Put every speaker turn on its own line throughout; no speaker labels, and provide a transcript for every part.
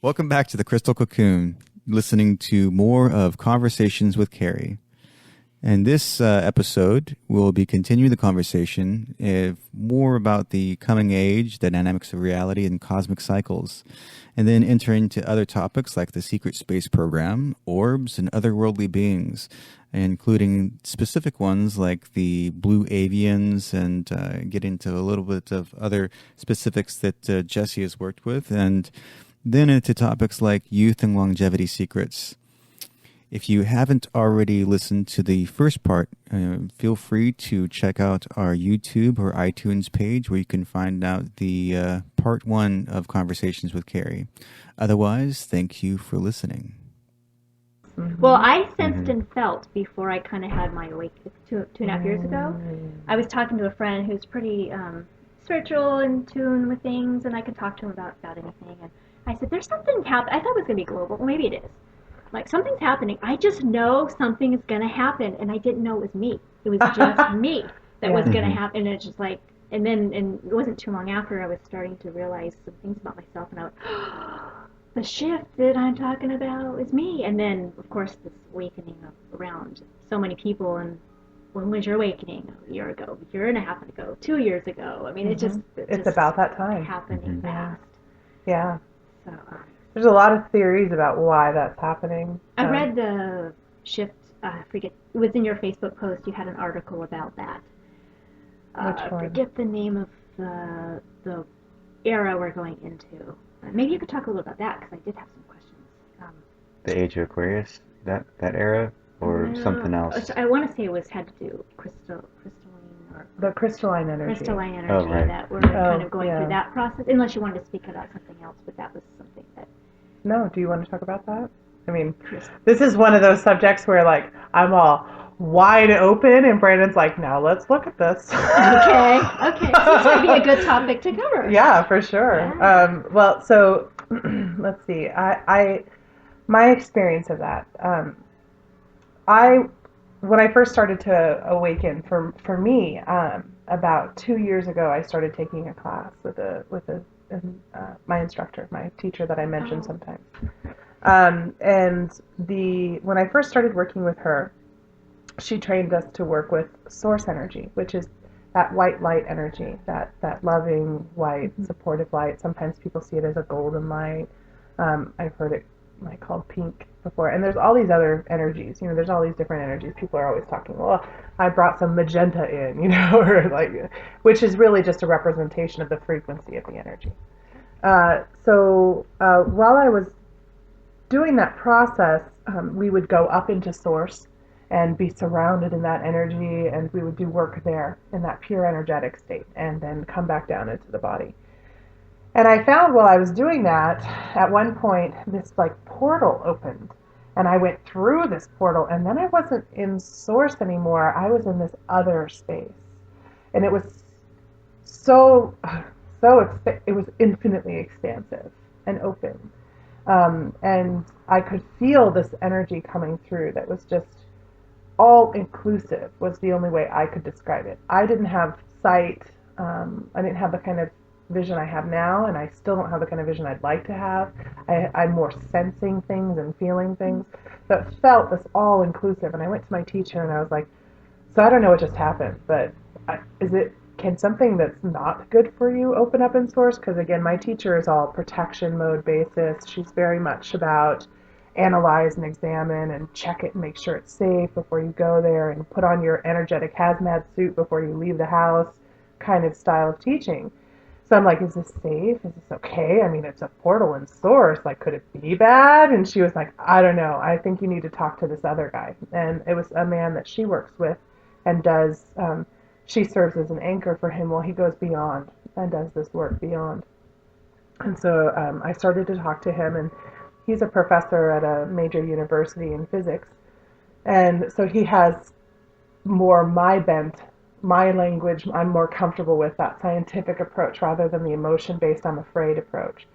Welcome back to the Crystal Cocoon, listening to more of Conversations with Kerri. And this episode, we'll be continuing the conversation more about the coming age, the dynamics of reality, and cosmic cycles, and then enter into other topics like the secret space program, orbs, and otherworldly beings, including specific ones like the blue avians, and get into a little bit of other specifics that Jesse has worked with, and then into topics like youth and longevity secrets. If you haven't already listened to the first part, feel free to check out our YouTube or iTunes page where you can find out the part 1 of Conversations with Kerri. Otherwise, thank you for listening.
Well, I sensed and felt before I kind of had my awakening 2.5 years ago. I was talking to a friend who's pretty spiritual, in tune with things, and I could talk to him about anything. And I said, there's something happening. I thought it was going to be global. Well, maybe it is. Like, something's happening. I just know something is going to happen, and I didn't know it was me. It was just me that was going to happen. And it's just like, and it wasn't too long after I was starting to realize some things about myself, and I went, the shift that I'm talking about is me. And then, of course, this awakening around so many people. And when was your awakening? A year ago, a year and a half ago, 2 years ago. I mean, it's
about that time.
Happening fast.
Yeah.
So,
there's a lot of theories about why that's happening.
I read the shift, I forget, it was in your Facebook post, you had an article about that.
Which one?
I forget the name of the era we're going into. Maybe you could talk a little about that, because I did have some questions.
The Age of Aquarius, that era, or something else?
I want to say it had to do with crystalline
the crystalline energy.
Crystalline energy,
oh, right.
That we're kind of going through that process, unless you wanted to speak about something else, but that was something that...
No, do you want to talk about that? I mean, this is one of those subjects where, like, I'm all wide open, and Brandon's like, now let's look at this.
Okay. This would be a good topic to cover.
Yeah, for sure.
Yeah.
Well, so, let's see. My experience of that, when I first started to awaken, for me, about 2 years ago, I started taking a class with my instructor, my teacher that I mentioned sometimes. And when I first started working with her, she trained us to work with source energy, which is that white light energy, that loving, white, supportive light. Sometimes people see it as a golden light. I've heard it called pink before. And there's all these other energies. There's all these different energies. People are always talking, well, I brought some magenta in, or which is really just a representation of the frequency of the energy. So while I was doing that process, we would go up into source and be surrounded in that energy, and we would do work there in that pure energetic state, and then come back down into the body. And I found while I was doing that, at one point, this portal opened, and I went through this portal, and then I wasn't in source anymore. I was in this other space, and it was it was infinitely expansive and open, and I could feel this energy coming through that was just all inclusive. Was the only way I could describe it. I didn't have sight. I didn't have the kind of vision I have now, and I still don't have the kind of vision I'd like to have. I'm more sensing things and feeling things, but it felt this all inclusive. And I went to my teacher and I was like, so I don't know what just happened, but can something that's not good for you open up in source? Because again, my teacher is all protection mode basis. She's very much about analyze and examine and check it and make sure it's safe before you go there, and put on your energetic hazmat suit before you leave the house kind of style of teaching. So I'm like, is this safe? Is this okay? I mean, it's a portal in source. Could it be bad? And she was like, I don't know. I think you need to talk to this other guy. And it was a man that she works with and does, she serves as an anchor for him while he goes beyond and does this work beyond. And so I started to talk to him, and he's a professor at a major university in physics. And so he has more my bent, my language. I'm more comfortable with that scientific approach rather than the emotion-based I'm afraid approach.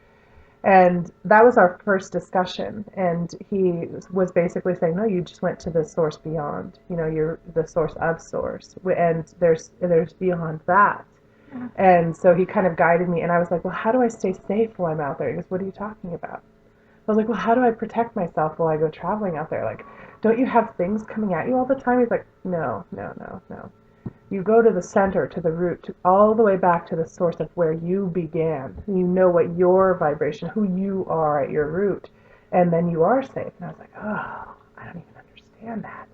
And that was our first discussion. And he was basically saying, no, you just went to the source beyond. You're the source of source. And there's beyond that. And so he kind of guided me. And I was like, well, how do I stay safe while I'm out there? He goes, what are you talking about? I was like, well, how do I protect myself while I go traveling out there? Like, don't you have things coming at you all the time? He's like, no, no, no, no. You go to the center, to the root, all the way back to the source of where you began. You know what your vibration, who you are at your root, and then you are safe. And I was like, oh, I don't even understand that.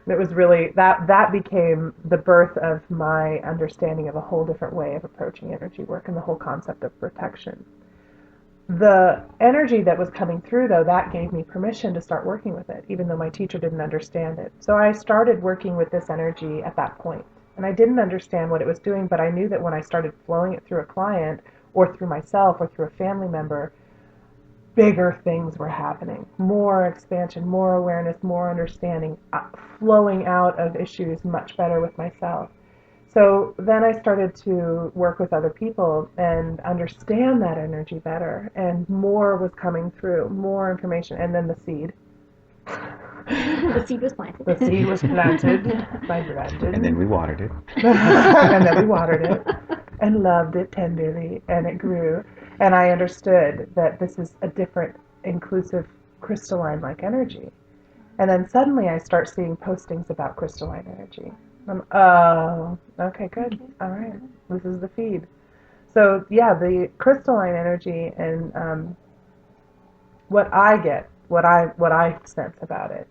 And it was really, that became the birth of my understanding of a whole different way of approaching energy work and the whole concept of protection. The energy that was coming through, though, that gave me permission to start working with it, even though my teacher didn't understand it. So I started working with this energy at that point. And I didn't understand what it was doing, but I knew that when I started flowing it through a client or through myself or through a family member, bigger things were happening. More expansion, more awareness, more understanding, flowing out of issues much better with myself. So then I started to work with other people and understand that energy better, and more was coming through, more information, and then the seed.
The seed was planted.
The seed was planted by Brandon.
And then we watered it.
And then we watered it and loved it tenderly, and it grew. And I understood that this is a different, inclusive, crystalline-like energy. And then suddenly I start seeing postings about crystalline energy. Oh, okay, good. All right. This is the feed. So, yeah, the crystalline energy and what I get, what I sense about it,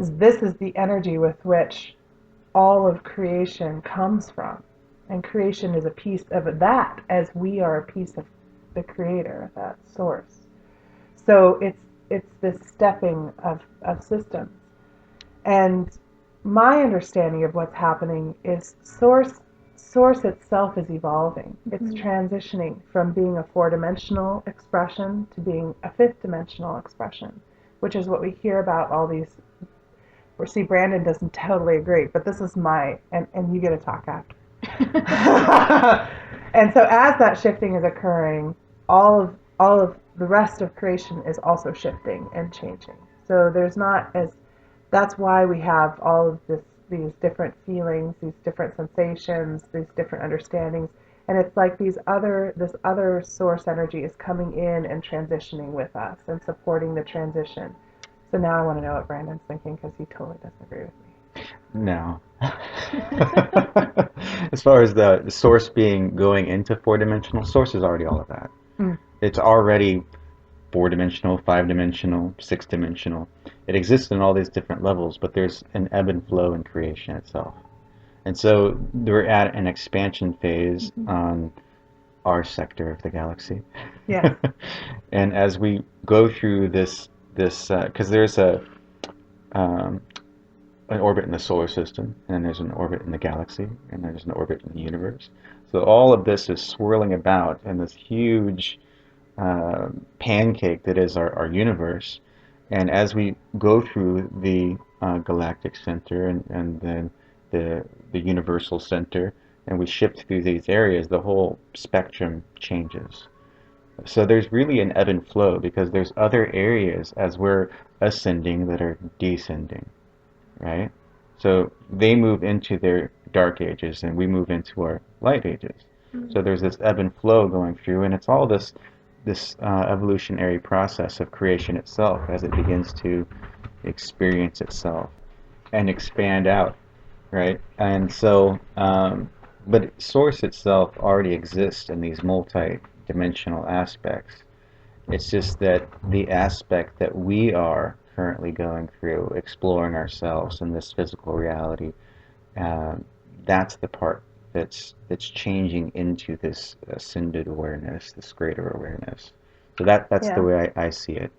is this is the energy with which all of creation comes from. And creation is a piece of that, as we are a piece of the creator, that source. So it's this stepping of systems. And my understanding of what's happening is source itself is evolving. It's transitioning from being a 4-dimensional expression to being a 5th-dimensional expression, which is what we hear about all these. Or see, Brandon doesn't totally agree, but this is my, and you get to talk after. And so as that shifting is occurring, all of the rest of creation is also shifting and changing. So there's not as, that's why we have all of these different feelings, these different sensations, these different understandings. And it's like this other source energy is coming in and transitioning with us and supporting the transition. So now I want to know what Brandon's thinking, because he totally doesn't agree with me.
No. As far as the source being going into 4-dimensional, source is already all of that. It's already 4-dimensional, 5-dimensional, 6-dimensional. It exists in all these different levels, but there's an ebb and flow in creation itself. And so we're at an expansion phase on our sector of the galaxy.
Yeah.
And as we go through this, because there's an orbit in the solar system, and then there's an orbit in the galaxy, and there's an orbit in the universe. So all of this is swirling about in this huge pancake that is our universe. And as we go through the galactic center and then the universal center, and we shift through these areas, the whole spectrum changes. So there's really an ebb and flow, because there's other areas as we're ascending that are descending, right? So they move into their dark ages, and we move into our light ages. So there's this ebb and flow going through, and it's all this evolutionary process of creation itself as it begins to experience itself and expand out, right? And so, but Source itself already exists in these multi-dimensional aspects. It's just that the aspect that we are currently going through, exploring ourselves in this physical reality, that's the part that's changing into this ascended awareness, this greater awareness. So that's the way I see it.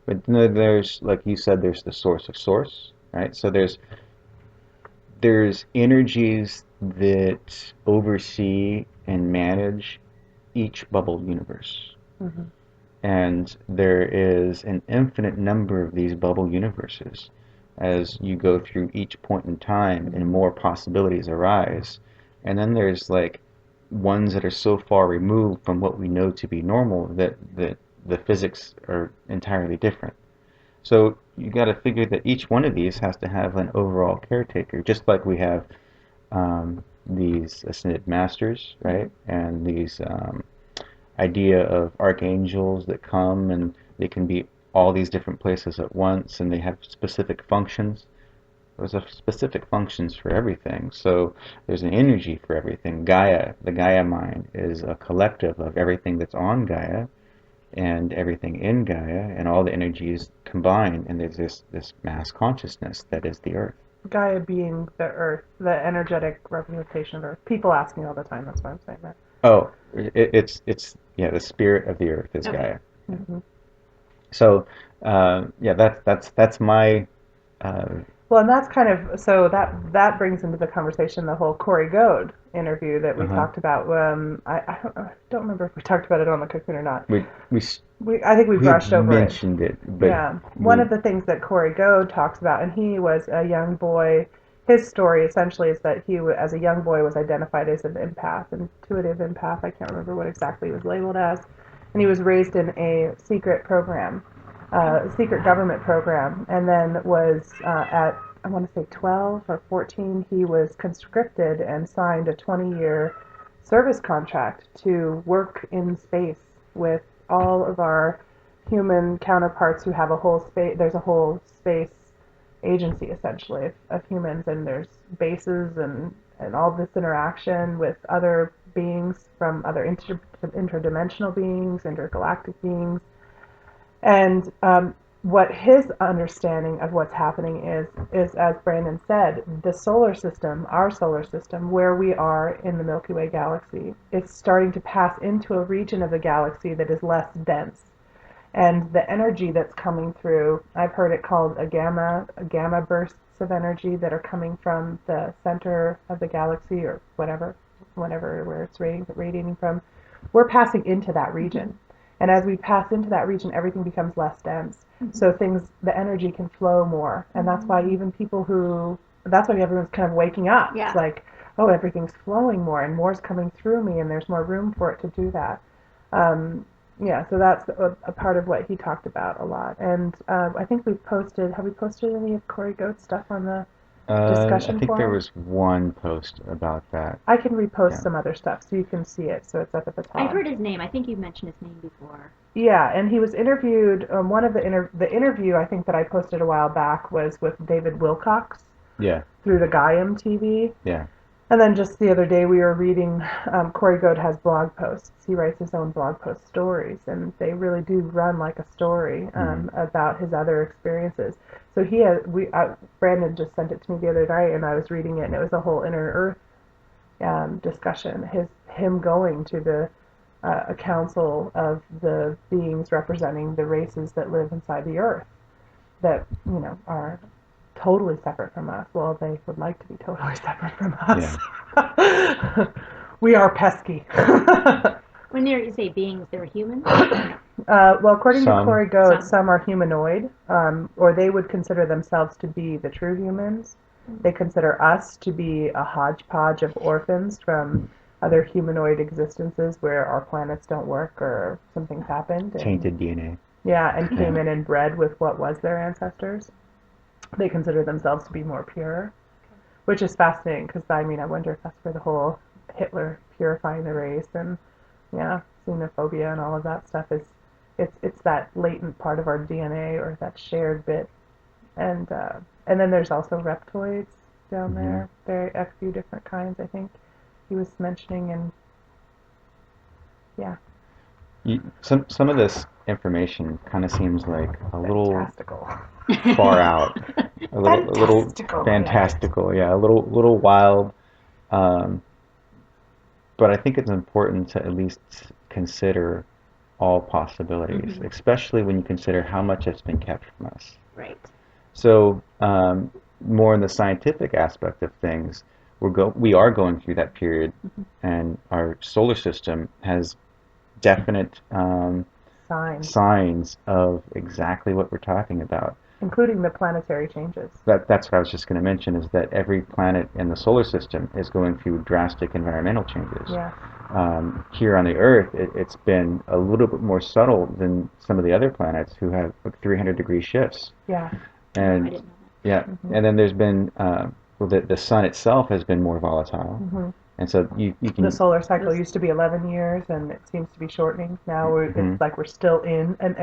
But there's, like you said, there's the source of source, right? So there's energies that oversee and manage each bubble universe. Mm-hmm. And there is an infinite number of these bubble universes. As you go through each point in time, and more possibilities arise. And then there's like ones that are so far removed from what we know to be normal that the physics are entirely different. So you got to figure that each one of these has to have an overall caretaker, just like we have these ascended masters, right? And these idea of archangels that come, and they can be all these different places at once, and they have specific functions. There's a specific functions for everything. So there's an energy for everything. Gaia, the Gaia mind, is a collective of everything that's on Gaia and everything in Gaia, and all the energies combined, and there's this mass consciousness that is the Earth.
Gaia being the Earth, the energetic representation of Earth. People ask me all the time. That's why I'm saying that.
Oh, it's the spirit of the Earth is Gaia.
Mm-hmm.
So that's my.
Well, and that's kind of, so that brings into the conversation the whole Corey Goad interview that we talked about. I don't remember if we talked about it on the Cocoon or not. I think we brushed over it.
We mentioned it. But
one of the things that Corey Goad talks about, and he was a young boy. His story essentially is that he, as a young boy, was identified as an empath, intuitive empath. I can't remember what exactly he was labeled as, and he was raised in a secret program. Secret government program, and then was at, I want to say 12 or 14, he was conscripted and signed a 20-year service contract to work in space with all of our human counterparts who have a whole space. There's a whole space agency essentially of humans, and there's bases and all this interaction with other beings from other interdimensional beings, intergalactic beings. And what his understanding of what's happening is, as Brandon said, the solar system, our solar system, where we are in the Milky Way galaxy, is starting to pass into a region of the galaxy that is less dense. And the energy that's coming through, I've heard it called a gamma bursts of energy that are coming from the center of the galaxy, or whatever where it's radiating from. We're passing into that region. And as we pass into that region, everything becomes less dense. So the energy can flow more. And that's why even that's why everyone's kind of waking up.
Yeah.
It's like, oh, everything's flowing more and more's coming through me, and there's more room for it to do that. So that's a part of what he talked about a lot. And I think have we posted any of Corey Goat's stuff on the discussion
I think
forum?
there was one post about that.
I can repost some other stuff so you can see it, so it's up at the top.
I've heard his name. I think you mentioned his name before.
Yeah, and he was interviewed. One of the interview I think that I posted a while back was with David Wilcox.
Yeah.
Through the Gaiam TV.
Yeah.
And then just the other day we were reading, Corey Goad has blog posts. He writes his own blog post stories, and they really do run like a story about his other experiences. So Brandon just sent it to me the other night, and I was reading it, and it was a whole Inner Earth discussion. Him going to a council of the beings representing the races that live inside the Earth that, are totally separate from us. Well, they would like to be totally separate from us. Yeah. We are pesky.
When you say beings, they're humans?
Well, according to Corey Goad, some are humanoid, or they would consider themselves to be the true humans. They consider us to be a hodgepodge of orphans from other humanoid existences where our planets don't work or something's happened.
Tainted DNA.
Yeah, and came in and bred with what was their ancestors. They consider themselves to be more pure, which is fascinating because, I wonder if that's where the whole Hitler purifying the race and, xenophobia and all of that stuff is, it's that latent part of our DNA or that shared bit. And then there's also reptoids down there. There are a few different kinds, I think he was mentioning, and yeah.
Some of this information kind of seems like a little
fantastical.
Far out, a little fantastical, yeah, a little wild. But I think it's important to at least consider all possibilities, especially when you consider how much has been kept from us.
Right.
So, more in the scientific aspect of things, we are going through that period, and our solar system has definite signs of exactly what we're talking about.
Including the planetary changes.
That's what I was just going to mention, is that every planet in the solar system is going through drastic environmental changes.
Yeah.
Here on the Earth, it's been a little bit more subtle than some of the other planets who have 300-degree shifts.
Yeah.
And and then there's been the sun itself has been more volatile. And so you can...
The solar cycle used to be 11 years, and it seems to be shortening. Now it's like we're still in an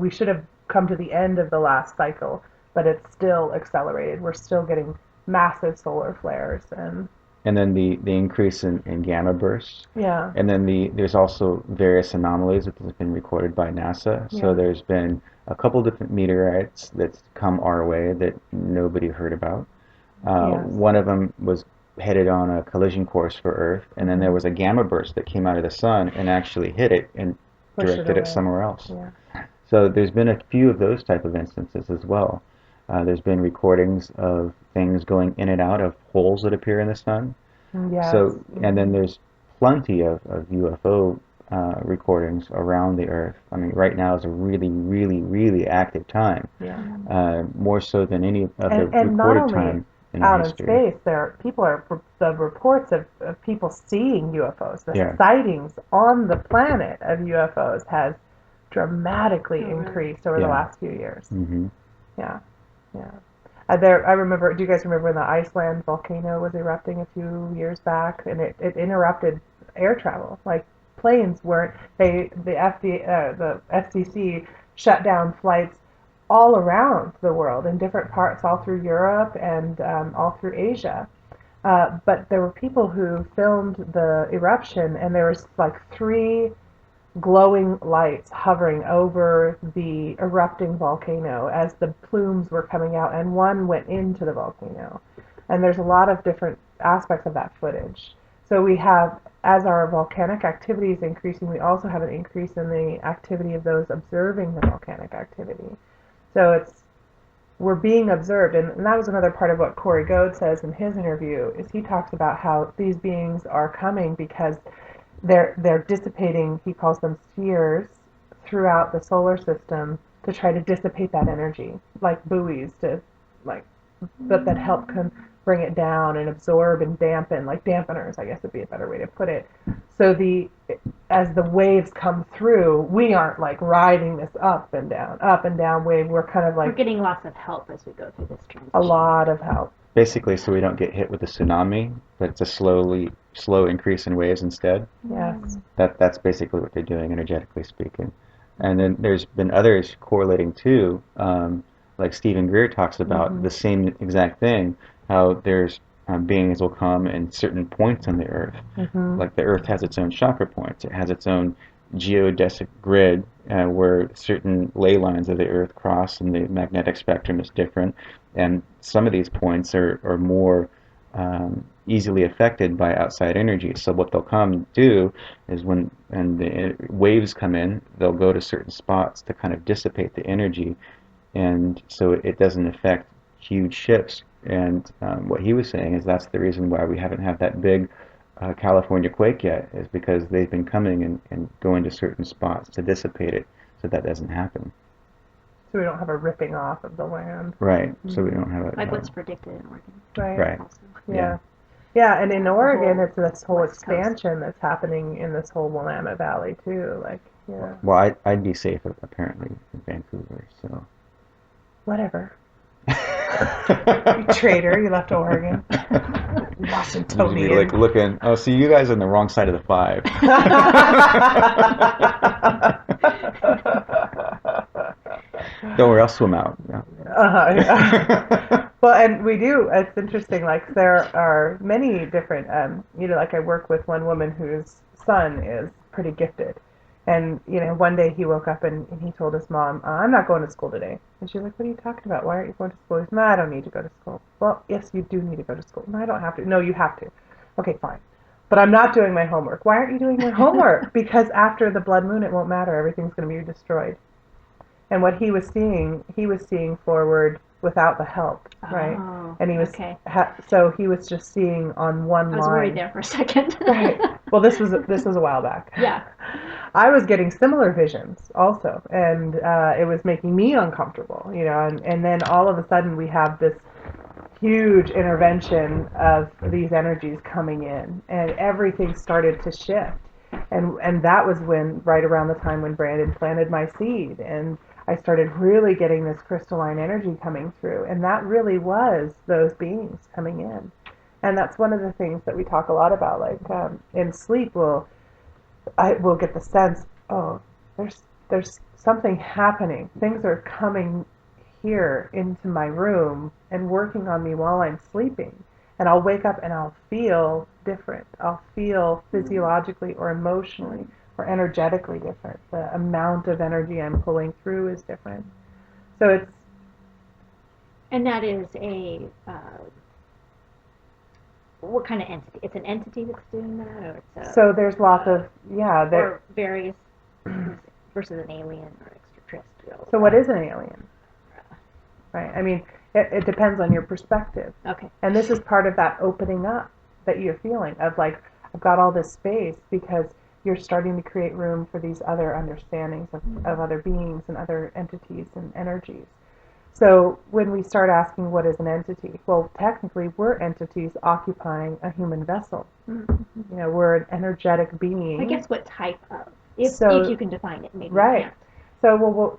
we should have come to the end of the last cycle, but it's still accelerated. We're still getting massive solar flares
and then the increase in gamma bursts.
Yeah.
And then there's also various anomalies that have been recorded by NASA. So there's been a couple different meteorites that's come our way that nobody heard about. One of them was headed on a collision course for Earth, and then there was a gamma burst that came out of the sun and actually hit it and directed it somewhere else. Yeah. So there's been a few of those type of instances as well. There's been recordings of things going in and out of holes that appear in the sun.
Yes.
So, and then there's plenty of UFO recordings around the Earth. I mean, right now is a really, really, really active time. Yeah. More so than any of the recorded time in
out
history.
In space, the reports of people seeing UFOs, the sightings on the planet of UFOs has dramatically increased over the last few years. Mm-hmm. Yeah. I remember. Do you guys remember when the Iceland volcano was erupting a few years back, and it interrupted air travel? Like planes weren't. The FCC shut down flights all around the world in different parts, all through Europe and all through Asia. But there were people who filmed the eruption, and there was like 3 glowing lights hovering over the erupting volcano as the plumes were coming out, and one went into the volcano. And there's a lot of different aspects of that footage. So we have, as our volcanic activity is increasing, we also have an increase in the activity of those observing the volcanic activity. So we're being observed, and that was another part of what Corey Goad says in his interview, is he talks about how these beings are coming because they're dissipating, he calls them spheres, throughout the solar system to try to dissipate that energy, like buoys that help bring it down and absorb and dampen, like dampeners, I guess would be a better way to put it. So as the waves come through, we aren't like riding this up and down wave. We're kind of like...
We're getting lots of help as we go through this transition.
A lot of help.
Basically, so we don't get hit with a tsunami, but it's a slow increase in waves instead.
Yes.
That's basically what they're doing, energetically speaking. And then there's been others correlating too, like Stephen Greer talks about the same exact thing, how there's beings will come in certain points on the Earth. Like the Earth has its own chakra points. It has its own geodesic grid where certain ley lines of the Earth cross, and the magnetic spectrum is different. And some of these points are more easily affected by outside energy. So what they'll come do is when the waves come in, they'll go to certain spots to kind of dissipate the energy, and so it doesn't affect huge shifts. And what he was saying is that's the reason why we haven't had that big California quake yet, is because they've been coming and going to certain spots to dissipate it, so that doesn't happen.
So we don't have a ripping off of the land.
Right. So we don't have
like what's predicted in Oregon.
Right.
Also.
Yeah, and in Oregon, it's this whole expansion that's happening in this whole Willamette Valley too. Like, yeah.
Well, I'd be safe apparently in Vancouver. So.
Whatever. You traitor! You left Oregon. Washingtonian.
You'd be like looking. Oh, see, you guys are on the wrong side of the 5. Don't worry, I'll swim out. Yeah.
Yeah. Well, and we do. It's interesting. Like there are many different. Like I work with one woman whose son is pretty gifted, and one day he woke up and he told his mom, "I'm not going to school today." And she's like, "What are you talking about? Why aren't you going to school?" He's, "No, I don't need to go to school." "Well, yes, you do need to go to school." "No, I don't have to." "No, you have to." "Okay, fine. But I'm not doing my homework." "Why aren't you doing your homework?" "Because after the blood moon, it won't matter. Everything's going to be destroyed." And what he was seeing forward without the help, right?
Oh,
and he was
okay.
So he was just seeing on one line.
I was worried there for a second.
Right. Well, this was a while back.
Yeah.
I was getting similar visions also, and it was making me uncomfortable, and then all of a sudden we have this huge intervention of these energies coming in, and everything started to shift. And that was right around the time when Brandon planted my seed, and I started really getting this crystalline energy coming through, and that really was those beings coming in. And that's one of the things that we talk a lot about, like in sleep we'll get the sense, oh, there's something happening. Things are coming here into my room and working on me while I'm sleeping. And I'll wake up and I'll feel different. I'll feel physiologically or emotionally or energetically different. The amount of energy I'm pulling through is different. So it's...
And that is what kind of entity? It's an entity that's doing that, or it's a...
So there's lots of,
or various, versus an alien or extraterrestrial.
So what is an alien? Right. I mean, it depends on your perspective.
Okay.
And this is part of that opening up that you're feeling of like, I've got all this space because you're starting to create room for these other understandings of other beings and other entities and energies. So when we start asking what is an entity, well, technically we're entities occupying a human vessel.
Mm-hmm.
You know, we're an energetic being.
I guess what type of, if you can define it, maybe.
Right.
You can't.
So what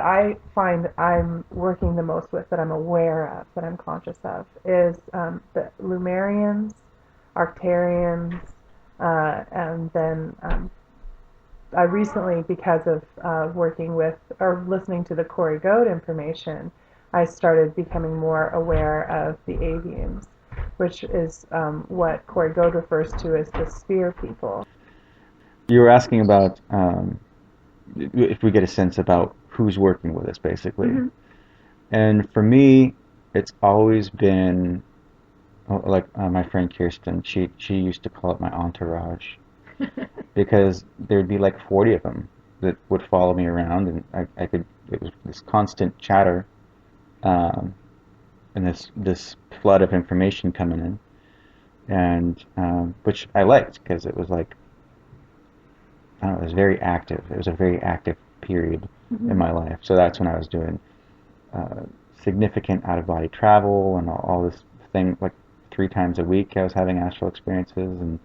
I find I'm working the most with, that I'm aware of, that I'm conscious of, is the Lumerians, Arcturians, and then I recently, because of working with or listening to the Goad information, I started becoming more aware of the avians, which is what Goad refers to as the sphere people.
You were asking about if we get a sense about who's working with us, basically.
Mm-hmm.
And for me, it's always been like my friend Kirsten. She used to call it my entourage because there'd be like 40 of them that would follow me around, and I could. It was this constant chatter, and this flood of information coming in, and which I liked because it was like, I don't know, it was very active. It was a very active period in my life. So that's when I was doing significant out-of-body travel and all this thing. Like 3 times a week I was having astral experiences, and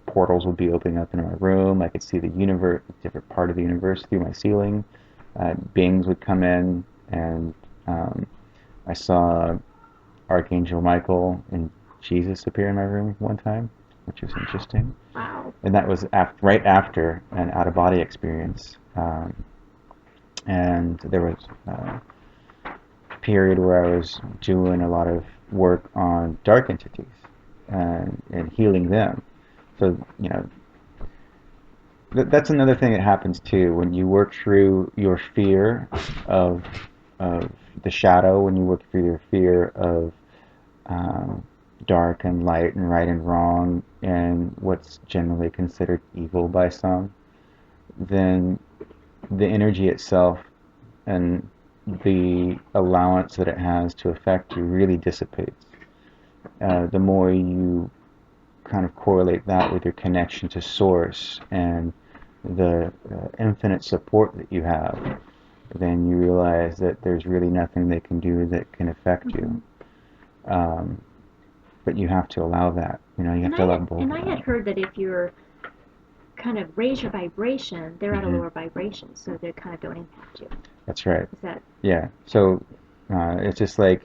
portals would be opening up in my room. I could see the universe, a different part of the universe through my ceiling. Beings would come in, and I saw Archangel Michael and Jesus appear in my room one time, which was interesting.
Wow.
And that was right after an out-of-body experience. And there was a period where I was doing a lot of work on dark entities and healing them. So, you know, that's another thing that happens too when you work through your fear of the shadow, when you work through your fear of dark and light and right and wrong and what's generally considered evil by some, then the energy itself and the allowance that it has to affect you really dissipates. The more you kind of correlate that with your connection to Source and the infinite support that you have, then you realize that there's really nothing they can do that can affect you. But you have to allow that. You know, you have to allow both.
And I had heard that if you're kind of raise your vibration, they're at a lower vibration, so they kind of don't impact you.
That's right.
Is that?
Yeah. So it's just like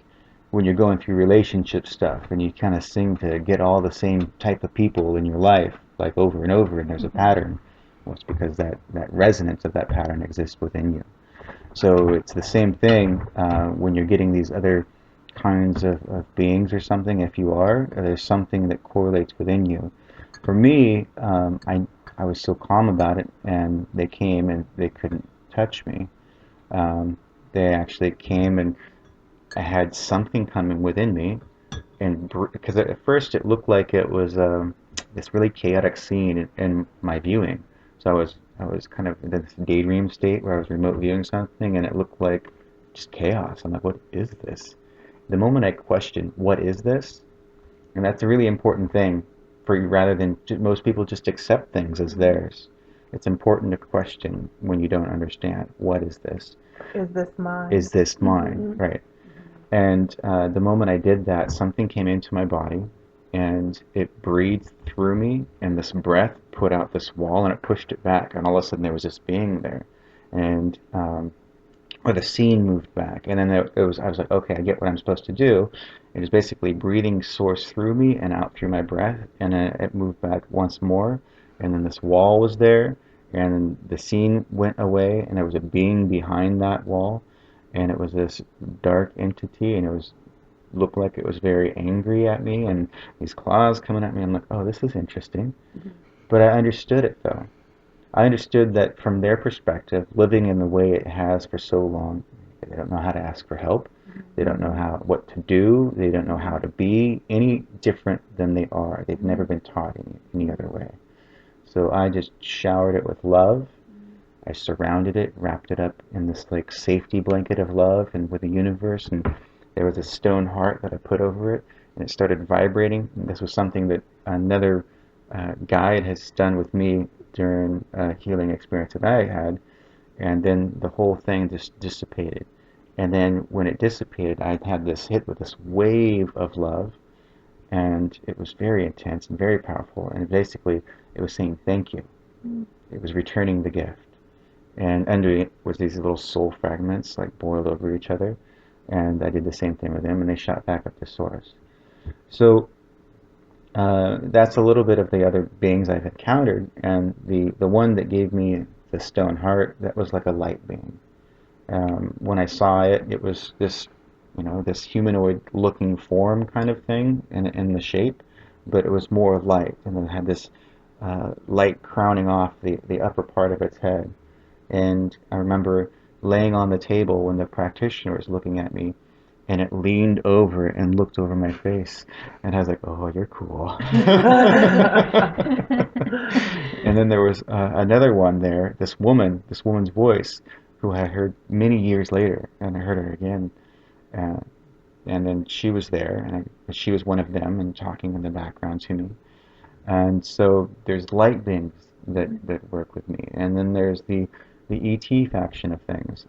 when you're going through relationship stuff and you kind of seem to get all the same type of people in your life, like over and over, and there's a pattern. Well, it's because that resonance of that pattern exists within you. So it's the same thing when you're getting these other kinds of beings or something. If you are, there's something that correlates within you. For me, I was so calm about it, and they came and they couldn't touch me. They actually came, and I had something coming within me, and because at first it looked like it was this really chaotic scene in my viewing. So I was kind of in this daydream state where I was remote viewing something, and it looked like just chaos. I'm like, what is this? The moment I question, what is this? And that's a really important thing for you, rather than most people just accept things as theirs. It's important to question when you don't understand, what is this?
Is this mine?
Is this mine? Right. And the moment I did that, something came into my body, and it breathed through me, and this breath put out this wall, and it pushed it back, and all of a sudden there was this being there, and or the scene moved back, and then I was like, okay, I get what I'm supposed to do. It was basically breathing Source through me and out through my breath, and it moved back once more, and then this wall was there, and the scene went away, and there was a being behind that wall, and it was this dark entity, and it was looked like it was very angry at me, and these claws coming at me. I'm like, oh, this is interesting. But I understood it, though. I understood that from their perspective, living in the way it has for so long, they don't know how to ask for help. They don't know what to do. They don't know how to be any different than they are. They've never been taught any other way. So I just showered it with love. I surrounded it, wrapped it up in this like safety blanket of love and with the universe. And there was a stone heart that I put over it, and it started vibrating. And this was something that another guide has done with me during a healing experience that I had. And then the whole thing just dissipated. And then when it dissipated, I had this hit with this wave of love, and it was very intense and very powerful. And basically, it was saying thank you. It was returning the gift. And under it was these little soul fragments, like boiled over each other. And I did the same thing with them, and they shot back up to source. So that's a little bit of the other beings I've encountered. And the one that gave me the stone heart, that was like a light being. When I saw it, it was this, this humanoid-looking form kind of thing in the shape, but it was more light, and it had this light crowning off the upper part of its head. And I remember laying on the table when the practitioner was looking at me, and it leaned over and looked over my face, and I was like, "Oh, you're cool." And then there was another one there, this woman's voice, who I heard many years later, and I heard her again, and then she was there, and she was one of them, and talking in the background to me. And so there's light beings that work with me, and then there's the ET faction of things.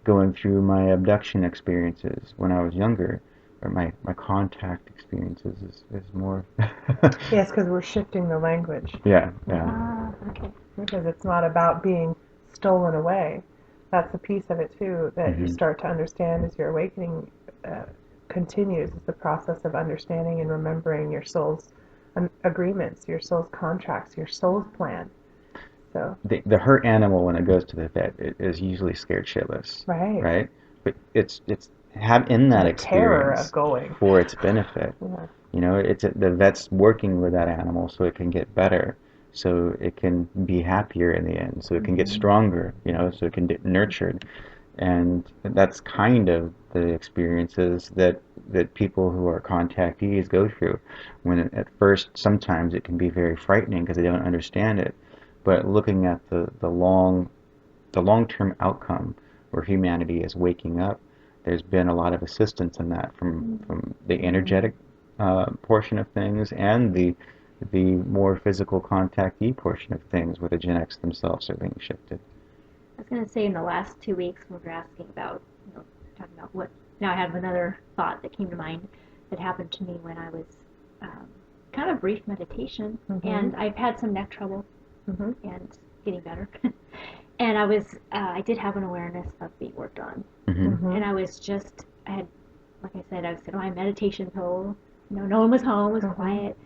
Going through my abduction experiences when I was younger, or my contact experiences is more.
Yes, because we're shifting the language.
Yeah.
Okay.
Because it's not about being stolen away. That's a piece of it too that you start to understand as your awakening continues. It's the process of understanding and remembering your soul's agreements, your soul's contracts, your soul's plan. So
the hurt animal, when it goes to the vet, it is usually scared shitless. Right. But it's have in that
the
experience
terror of going
for its benefit.
Yeah.
It's the vet's working with that animal so it can get better, so it can be happier in the end, so it can get stronger, so it can get nurtured. And that's kind of the experiences that people who are contactees go through. When at first, sometimes it can be very frightening because they don't understand it. But looking at the long-term outcome where humanity is waking up, there's been a lot of assistance in that from the energetic portion of things and the more physical contactee portion of things, where the genetics themselves are being shifted.
I was going to say, in the last 2 weeks, when we were asking about, talking about what, now I have another thought that came to mind that happened to me when I was kind of brief meditation, and I've had some neck trouble and getting better. And I did have an awareness of being worked on. And I was I had, like I said, I was sitting on my meditation pole. No one was home, it was quiet.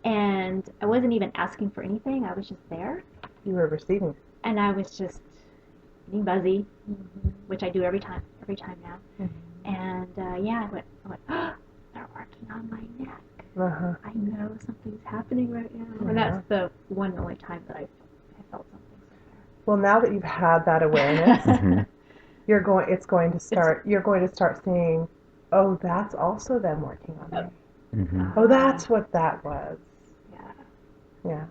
And I wasn't even asking for anything, I was just there.
You were receiving.
And I was just getting buzzy, which I do every time now. And I went, oh, they're working on my neck. I know something's happening right now. And that's the one and only time that I felt something.
Well, now that you've had that awareness, you're going to start seeing, oh, that's also them working on me. Oh, that's what that was. Yeah.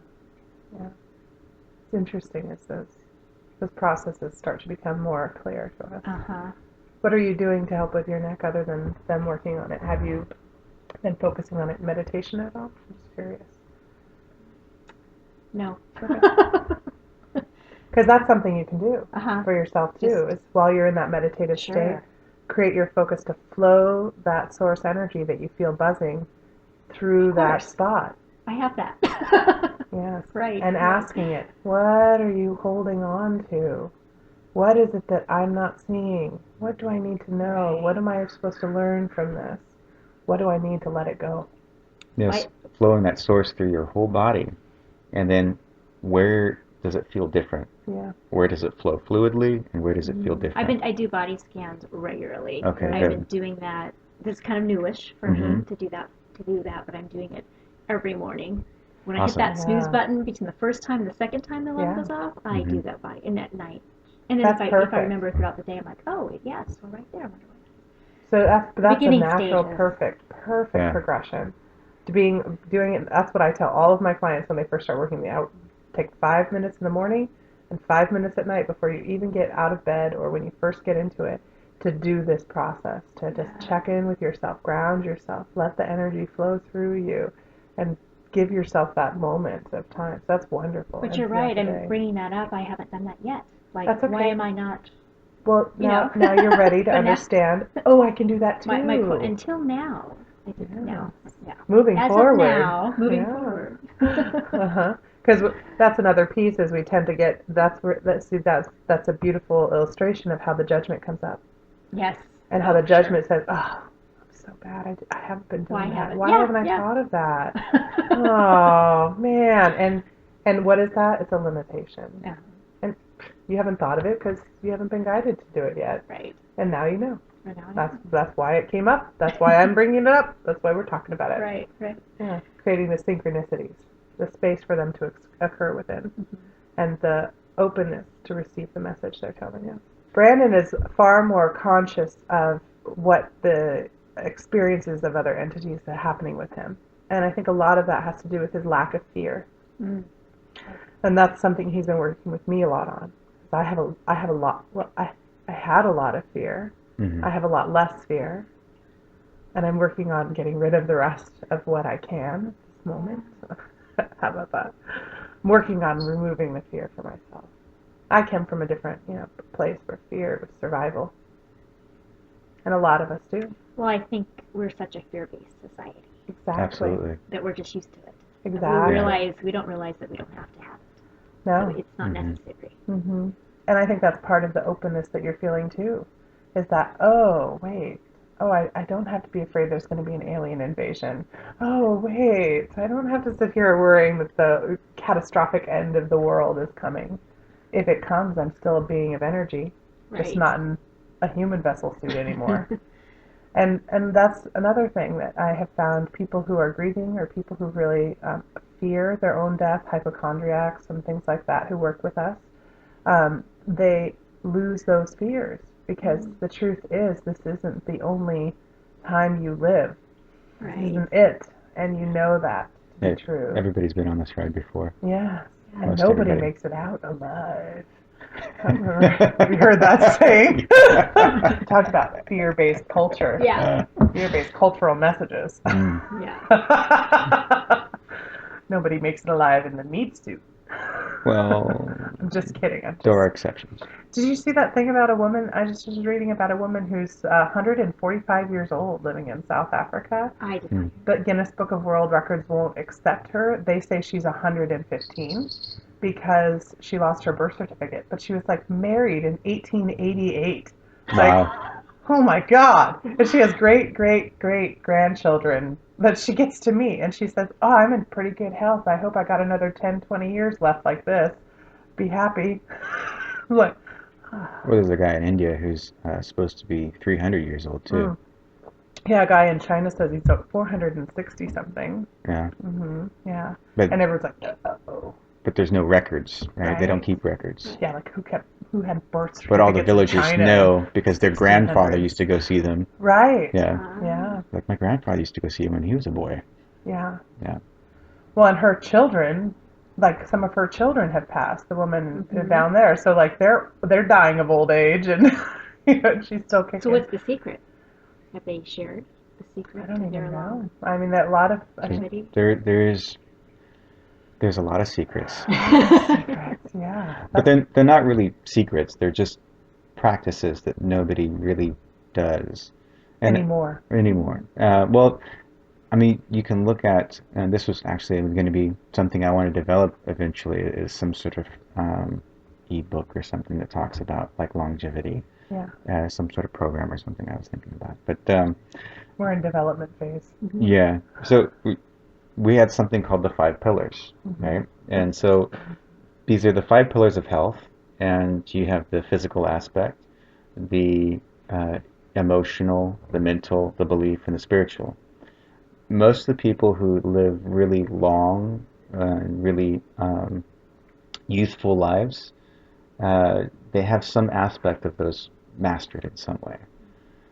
It's interesting as those processes start to become more clear to us. What are you doing to help with your neck other than them working on it? Have you been focusing on it in meditation at all? I'm just curious.
No.
Because that's something you can do for yourself too. Is while you're in that meditative state, create your focus to flow that source energy that you feel buzzing through that spot.
I have that.
Yes.
Right.
And asking it, what are you holding on to? What is it that I'm not seeing? What do I need to know? What am I supposed to learn from this? What do I need to let it go?
Yes, flowing that source through your whole body. And then where does it feel different?
Yeah.
Where does it flow fluidly, and where does it feel different?
I do body scans regularly.
Okay,
I've
good.
been doing that. This is kind of newish for me to do that, but I'm doing it every morning. When I hit that snooze button between the first time and the second time the alarm goes off, I do that body, and at night. And then if I remember throughout the day, I'm like, oh, yes, we're right there.
So that's a natural,
stages.
perfect progression to doing it. That's what I tell all of my clients when they first start working with me. I take 5 minutes in the morning and 5 minutes at night before you even get out of bed or when you first get into it to do this process, to just check in with yourself, ground yourself, let the energy flow through you, and give yourself that moment of time. So that's wonderful.
But you're right. I'm bringing that up. I haven't done that yet. Like,
that's okay.
Why am I not?
Well, now you're ready to understand. I can do that too.
Until now, I didn't know. Yeah.
Moving forward.
Moving forward.
Because that's another piece is we tend to get. That's a beautiful illustration of how the judgment comes up.
Yes.
And how the judgment says, "Oh, I'm so bad. I haven't been doing that. Why haven't I thought of that? Oh man." And what is that? It's a limitation.
Yeah.
And you haven't thought of it because you haven't been guided to do it yet.
Right.
And now you know. That's why it came up. That's why I'm bringing it up. That's why we're talking about it.
Right.
Yeah. Creating the synchronicities, the space for them to occur within, and the openness to receive the message they're telling you. Brandon is far more conscious of what the experiences of other entities that are happening with him. And I think a lot of that has to do with his lack of fear. Mm. And that's something he's been working with me a lot on. I had a lot of fear. I have a lot less fear. And I'm working on getting rid of the rest of what I can at this moment. How about that? I'm working on removing the fear for myself. I came from a different, place where fear was survival. And a lot of us do.
Well, I think we're such a fear-based society.
Exactly.
Absolutely.
That we're just used to it.
Exactly.
We don't realize that we don't have to have it.
No.
So it's not necessary.
Mm-hmm. And I think that's part of the openness that you're feeling too. Is that, I don't have to be afraid there's going to be an alien invasion. Oh, wait, I don't have to sit here worrying that the catastrophic end of the world is coming. If it comes, I'm still a being of energy, just not in a human vessel suit anymore. And that's another thing that I have found. People who are grieving or people who really fear their own death, hypochondriacs and things like that who work with us, they lose those fears because the truth is this isn't the only time you live. Right. This isn't it. And you know that to be true.
Everybody's been on this ride before.
Yes. And nobody makes it out alive. Have you heard that saying? Talk about fear-based culture.
Yeah.
Fear-based cultural messages.
Yeah.
Nobody makes it alive in the meat suit.
Well,
I'm just kidding.
There are exceptions.
Did you see that thing about a woman? I just was reading about a woman who's 145 years old living in South Africa.
I did.
The Guinness Book of World Records won't accept her. They say she's 115 because she lost her birth certificate. But she was married in 1888.
Wow.
Oh my God. And she has great grandchildren that she gets to meet. And she says, I'm in pretty good health. I hope I got another 10, 20 years left like this. Be happy. Well,
there's a guy in India who's supposed to be 300 years old, too.
Yeah, a guy in China says he's 460 something.
Yeah.
Mm-hmm. Yeah.
And
everyone's like, uh-oh.
But there's no records, right? They don't keep records.
Yeah, who had birth certificates.
But all the villagers know because their grandfather used to go see them.
Right.
Yeah.
Yeah.
Like my grandfather used to go see him when he was a boy.
Yeah.
Yeah.
Well, and her children, some of her children have passed. The woman down there, so they're dying of old age, and she's still kicking.
So what's the secret? Have they shared the secret?
I don't even know. I mean, that a lot of
There's a lot of secrets.
Secrets, yeah.
But then they're not really secrets. They're just practices that nobody really does
anymore.
Well, I mean, you can look at, and this was actually going to be something I want to develop eventually, is some sort of e-book or something that talks about longevity.
Yeah.
Some sort of program or something I was thinking about. But
we're in development phase.
Yeah. So we had something called the 5 pillars, right? And so these are the five pillars of health, and you have the physical aspect, the emotional, the mental, the belief, and the spiritual. Most of the people who live really long and really youthful lives, they have some aspect of those mastered in some way.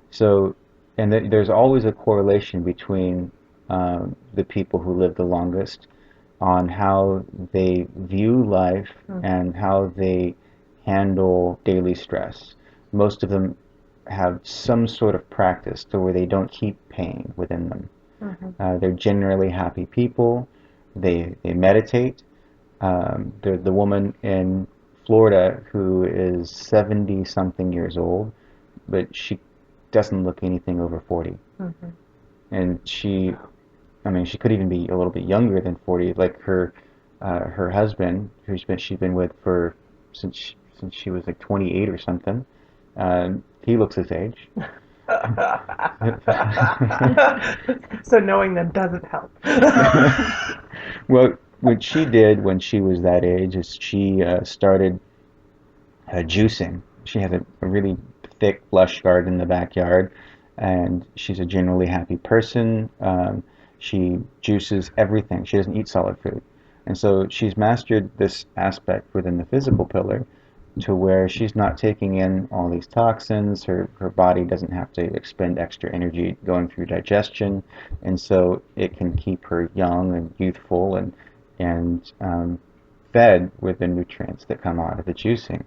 So, and there's always a correlation between the people who live the longest on how they view life and how they handle daily stress. Most of them have some sort of practice to where they don't keep pain within them. They're generally happy people. They meditate. The woman in Florida who is 70 something years old, but she doesn't look anything over 40. And she could even be a little bit younger than 40. Like her husband, she's been with for since she was like 28 or something. He looks his age.
So knowing them doesn't help.
Well, what she did when she was that age is she started juicing. She has a really thick, lush garden in the backyard, and she's a generally happy person. She juices everything. She doesn't eat solid food. And so she's mastered this aspect within the physical pillar to where she's not taking in all these toxins. Her body doesn't have to expend extra energy going through digestion, and so it can keep her young and youthful and fed with the nutrients that come out of the juicing.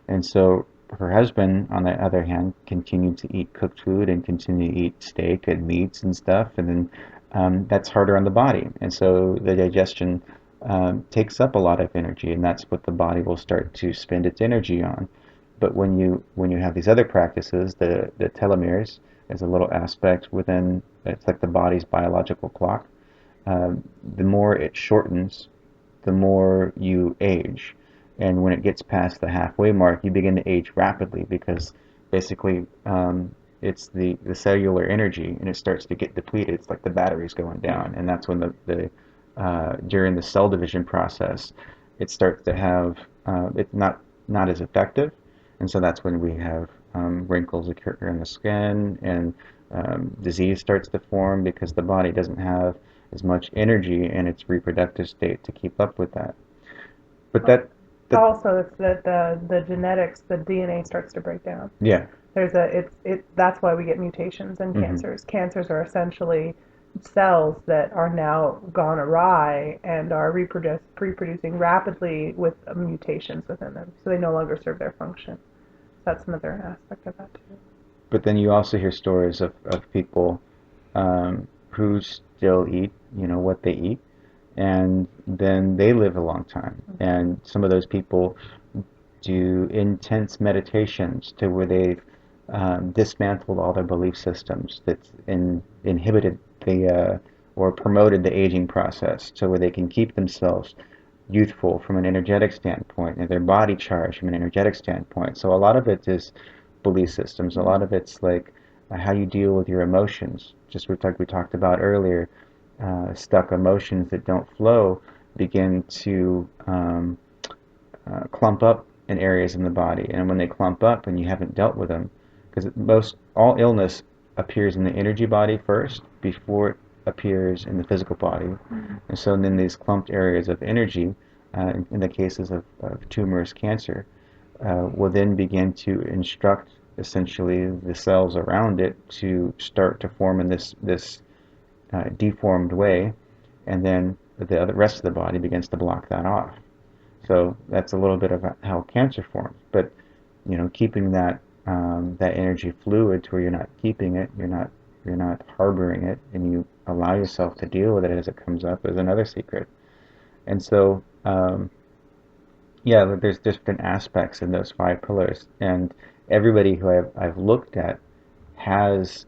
And so her husband, on the other hand, continued to eat cooked food and continue to eat steak and meats and stuff, and then that's harder on the body. And so the digestion takes up a lot of energy, and that's what the body will start to spend its energy on. But when you have these other practices, the telomeres is a little aspect within, it's like the body's biological clock. The more it shortens, the more you age. And when it gets past the halfway mark, you begin to age rapidly because basically it's the cellular energy, and it starts to get depleted. It's like the battery's going down, and that's when the during the cell division process, it starts to have it's not as effective, and so that's when we have wrinkles occur in the skin, and disease starts to form because the body doesn't have as much energy in its reproductive state to keep up with that. But
also, it's that the genetics, the DNA starts to break down.
Yeah.
That's why we get mutations in cancers. Cancers are essentially cells that are now gone awry and are reproducing rapidly with mutations within them, so they no longer serve their function. That's another aspect of that too.
But then you also hear stories of people who still eat, what they eat, and then they live a long time. And some of those people do intense meditations to where they've dismantled all their belief systems that's inhibited or promoted the aging process, to where they can keep themselves youthful from an energetic standpoint and their body charged from an energetic standpoint. So a lot of it is belief systems. A lot of it's like how you deal with your emotions. Just we talked about earlier, stuck emotions that don't flow begin to clump up in areas in the body, and when they clump up and you haven't dealt with them, because all illness appears in the energy body first before it appears in the physical body. And so then these clumped areas of energy, in the cases of tumorous cancer, will then begin to instruct essentially the cells around it to start to form in this deformed way, and then the rest of the body begins to block that off. So that's a little bit of how cancer forms. But keeping that energy fluid to where you're not keeping it, you're not harboring it, and you allow yourself to deal with it as it comes up is another secret. And so there's different aspects in those five pillars, and everybody who I've looked at has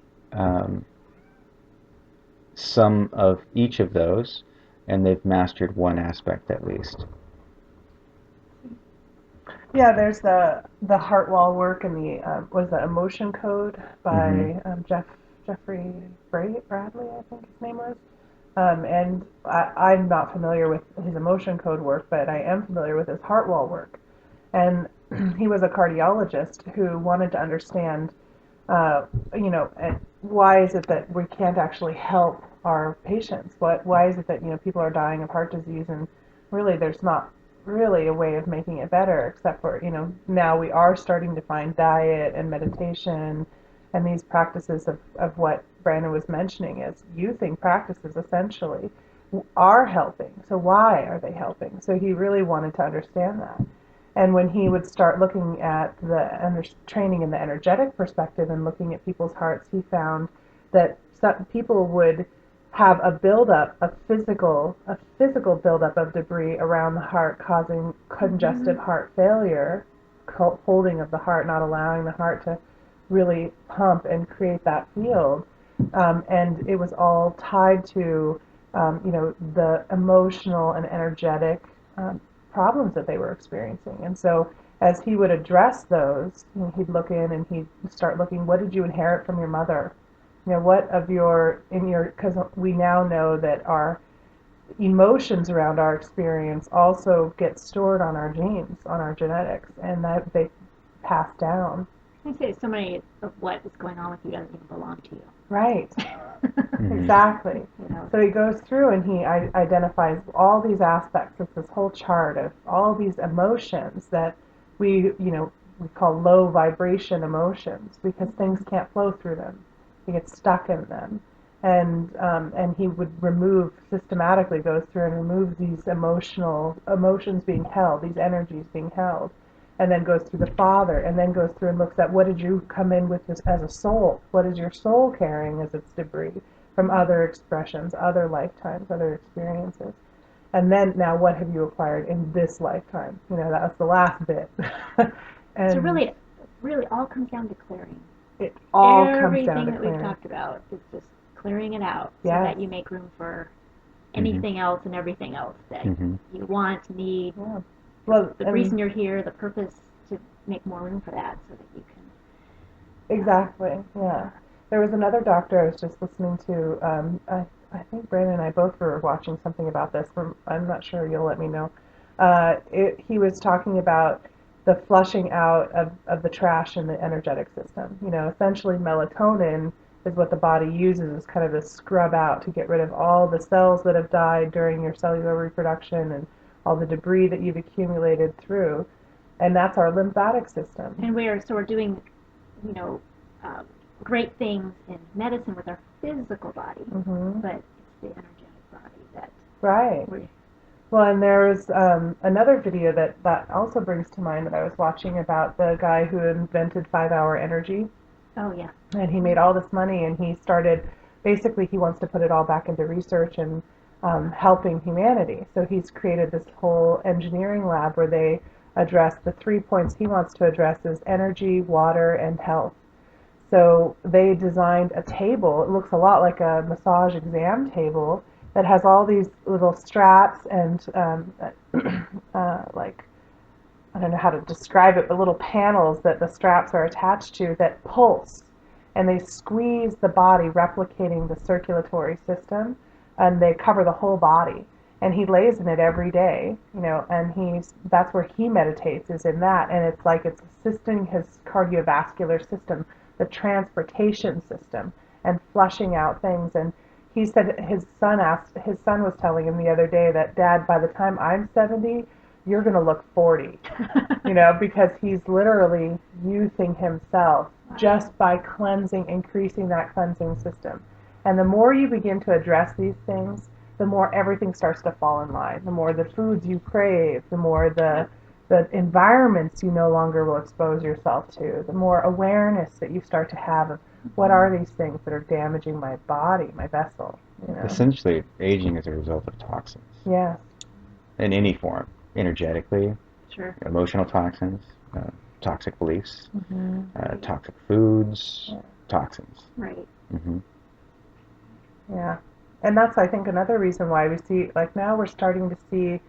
some of each of those, and they've mastered one aspect at least.
Yeah, there's the heart wall work and the emotion code by Jeffrey Bradley, I think his name was. And I'm not familiar with his emotion code work, but I am familiar with his heart wall work. And he was a cardiologist who wanted to understand, why is it that we can't actually help our patients? Why is it that, people are dying of heart disease, and really there's not really a way of making it better, except for, now we are starting to find diet and meditation and these practices of what Brandon was mentioning as youthing practices essentially are helping. So why are they helping? So he really wanted to understand that. And when he would start looking at the training in the energetic perspective and looking at people's hearts, he found that some people would have a buildup, a physical buildup of debris around the heart, causing congestive heart failure, holding of the heart, not allowing the heart to really pump and create that field. And it was all tied to, the emotional and energetic problems that they were experiencing. And so as he would address those, he'd look in and he'd start looking, what did you inherit from your mother? What of because we now know that our emotions around our experience also get stored on our genes, on our genetics, and that they pass down.
I say so many of what is going on with you doesn't even belong to you.
Right. Exactly. So he goes through and he identifies all these aspects of this whole chart of all these emotions that we call low vibration emotions, because things can't flow through them. They get stuck in them. And he would systematically goes through and removes these emotions being held, these energies being held, and then goes through the father, and then goes through and looks at what did you come in with this as a soul? What is your soul carrying as its debris from other expressions, other lifetimes, other experiences? And then now what have you acquired in this lifetime? That was the last bit. And
so really all comes down to clearing.
It all
Everything
comes down to
that
clearing.
we've talked about is just clearing it out so
Yes.
that you make room for anything else and everything else that you want, need.
Yeah. Well,
The reason you're here, the purpose, to make more room for that so that you can.
Exactly, yeah. There was another doctor I was just listening to. I think Brandon and I both were watching something about this. I'm not sure, you'll let me know. He was talking about the flushing out of the trash in the energetic system. Essentially melatonin is what the body uses as kind of a scrub out to get rid of all the cells that have died during your cellular reproduction and all the debris that you've accumulated through. And that's our lymphatic system.
And we're doing, great things in medicine with our physical body, but it's the energetic body that.
Right. Well, and there's another video that also brings to mind that I was watching about the guy who invented 5-hour energy.
Oh, yeah.
And he made all this money, and he wants to put it all back into research and helping humanity. So he's created this whole engineering lab where they address the 3 points he wants to address is energy, water, and health. So they designed a table. It looks a lot like a massage exam table that has all these little straps and I don't know how to describe it, but little panels that the straps are attached to that pulse, and they squeeze the body, replicating the circulatory system, and they cover the whole body. And he lays in it every day, and that's where he meditates, is in that, and it's like it's assisting his cardiovascular system, the transportation system, and flushing out things. And he said his son was telling him the other day that, Dad, by the time I'm 70, you're going to look 40, because he's literally youthing himself just by increasing that cleansing system. And the more you begin to address these things, the more everything starts to fall in line. The more the foods you crave, the more the environments you no longer will expose yourself to, the more awareness that you start to have of what are these things that are damaging my body, my vessel.
Essentially, aging is a result of toxins.
Yes.
In any form, energetically,
Sure.
Emotional toxins, toxic beliefs, toxic foods, toxins.
Right.
Yeah. And that's, I think, another reason why we see, like now we're starting to see,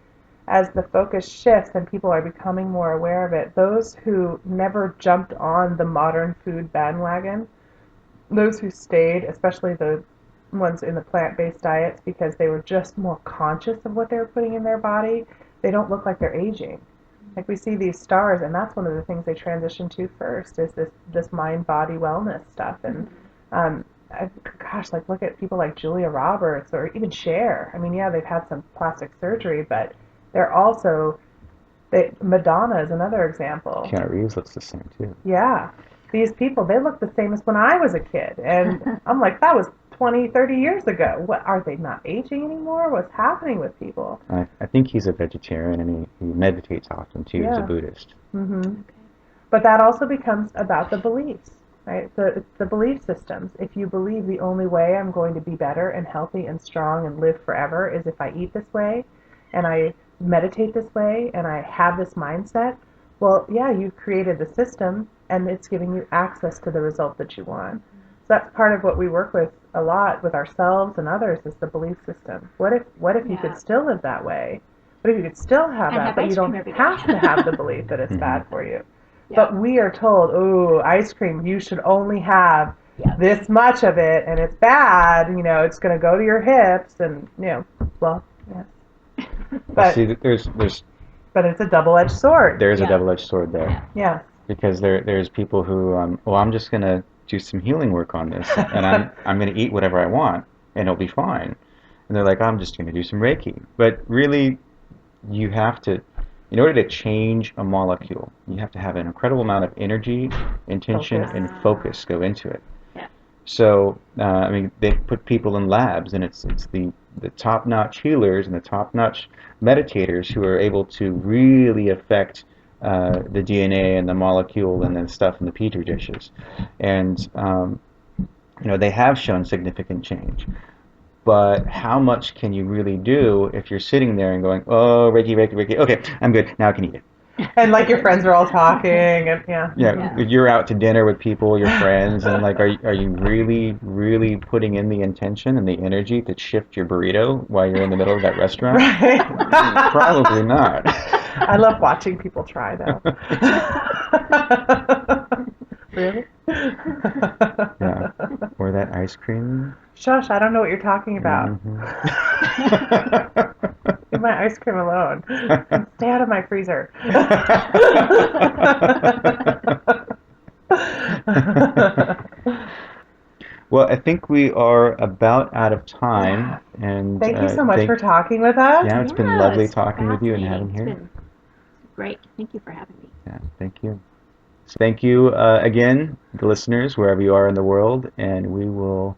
as the focus shifts and people are becoming more aware of it, those who never jumped on the modern food bandwagon, those who stayed, especially the ones in the plant-based diets, because they were just more conscious of what they were putting in their body, they don't look like they're aging. Like we see these stars, and that's one of the things they transition to first is this mind-body wellness stuff. And gosh, like look at people like Julia Roberts or even Cher. I mean, yeah, they've had some plastic surgery, but they're also Madonna is another example.
Keanu Reeves looks the same too.
Yeah. These people, they look the same as when I was a kid. And I'm like, that was 20, 30 years ago. What, are they not aging anymore? What's happening with people?
I think he's a vegetarian, and he meditates often too. He's a Buddhist.
Mm-hmm. But that also becomes about the beliefs, right? It's the belief systems. If you believe the only way I'm going to be better and healthy and strong and live forever is if I eat this way and I meditate this way and I have this mindset, well, yeah, you've created the system and it's giving you access to the result that you want. So that's part of what we work with a lot with ourselves and others is the belief system. What if you could still live that way? What if you could still have that, but you don't have to have the belief that it's bad for you? Yeah. But we are told, oh, ice cream, you should only have this much of it, and it's bad, it's going to go to your hips, and, well, yes. But
see,
but it's a double-edged sword.
There's a double-edged sword there.
Yeah.
Because there's people who, I'm just going to do some healing work on this, and I'm going to eat whatever I want, and it'll be fine. And they're like, I'm just going to do some Reiki. But really, you have to, in order to change a molecule, you have to have an incredible amount of energy, intention, and focus go into it.
Yeah.
So, they put people in labs, and it's the top-notch healers and the top-notch meditators who are able to really affect the DNA and the molecule and the stuff in the petri dishes. And, they have shown significant change. But how much can you really do if you're sitting there and going, oh, Reiki, Reiki, Reiki, okay, I'm good, now I can eat it.
And like your friends are all talking, and
you're out to dinner with people, your friends, and like, are you really, really putting in the intention and the energy to shift your burrito while you're in the middle of that restaurant?
Right.
Probably not.
I love watching people try, though. Really?
Yeah. Or that ice cream.
Shush, I don't know what you're talking about. Leave my ice cream alone. Stay out of my freezer.
Well, I think we are about out of time. And
thank you so much for talking with us.
Yeah, it's been lovely talking with you and having you here.
Great. Thank you for having me.
Yeah, thank you. So thank you again, the listeners, wherever you are in the world, and we will